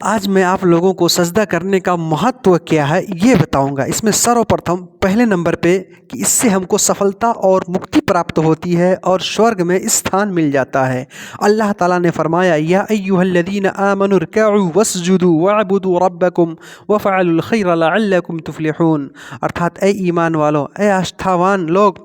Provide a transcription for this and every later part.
आज मैं आप लोगों को सजदा करने का महत्व क्या है ये बताऊंगा। इसमें सर्वप्रथम पहले नंबर पे कि इससे हमको सफलता और मुक्ति प्राप्त होती है और स्वर्ग में स्थान मिल जाता है। अल्लाह ताला ने फरमाया, या अय्युहल्लज़ीना आमनु रकअू वस्जुदू वअबुदू रब्बकुम वफ़अलुल खैर लअल्लकुम तुफ़्लिहून। अर्थात ए ईमान वालों, ए आस्थावान लोग,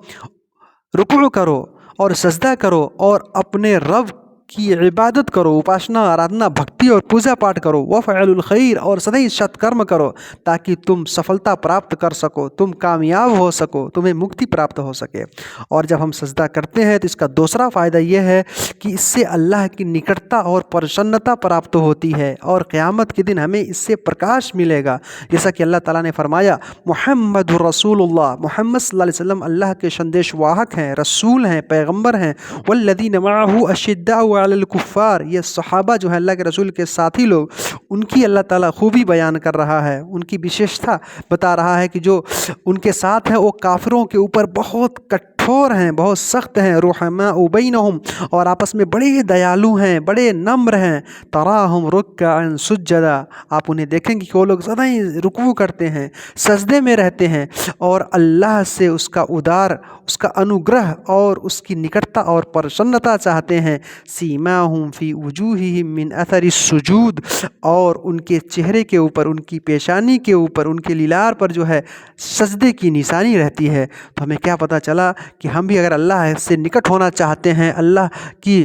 रुकू करो और सजदा करो और अपने रब की इबादत करो, उपासना, आराधना, भक्ति और पूजा पाठ करो। वफ़अलुल खैर, और सदैव सत्कर्म करो ताकि तुम सफलता प्राप्त कर सको, तुम कामयाब हो सको, तुम्हें मुक्ति प्राप्त हो सके। और जब हम सजदा करते हैं तो इसका दूसरा फ़ायदा यह है कि इससे अल्लाह की निकटता और प्रसन्नता प्राप्त होती है और क़यामत के दिन हमें इससे प्रकाश मिलेगा। जैसा कि अल्लाह ताला ने फरमाया, मुहम्मदुर रसूलुल्लाह, मोहम्मद सल्लल्लाहु अलैहि वसल्लम अल्लाह के संदेशवाहक हैं, रसूल हैं, पैगंबर हैं। वल्लज़ीना मअहू अशिद्दाउ अलल कुफ़्फ़ार, ये सहाबा जो है अल्लाह के रसूल के साथी लोग, उनकी अल्लाह ताला खूबी बयान कर रहा है, उनकी विशेषता बता रहा है कि जो उनके साथ हैं वो काफिरों के ऊपर बहुत कठोर हैं, बहुत सख्त हैं। रुहमाउ बैनहुम, और आपस में बड़े दयालु हैं, बड़े नम्र हैं। तराहुम रुक्कअन सुज्जदा, आप उन्हें देखेंगे कि वो लोग सदैव रुकू करते हैं, सजदे में रहते हैं और अल्लाह से उसका उदार, उसका अनुग्रह और उसकी निकटता और प्रसन्नता चाहते हैं। सीमाहुम फी वजूहिहिम मिन अथरि सुजूद, और उनके चेहरे के ऊपर, उनकी पेशानी के ऊपर, उनके लीलार पर जो है सजदे की निशानी रहती है। तो हमें क्या पता चला कि हम भी अगर अल्लाह से निकट होना चाहते हैं, अल्लाह की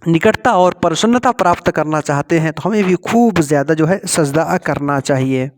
निकटता और प्रसन्नता प्राप्त करना चाहते हैं, तो हमें भी खूब ज़्यादा जो है सजदा करना चाहिए।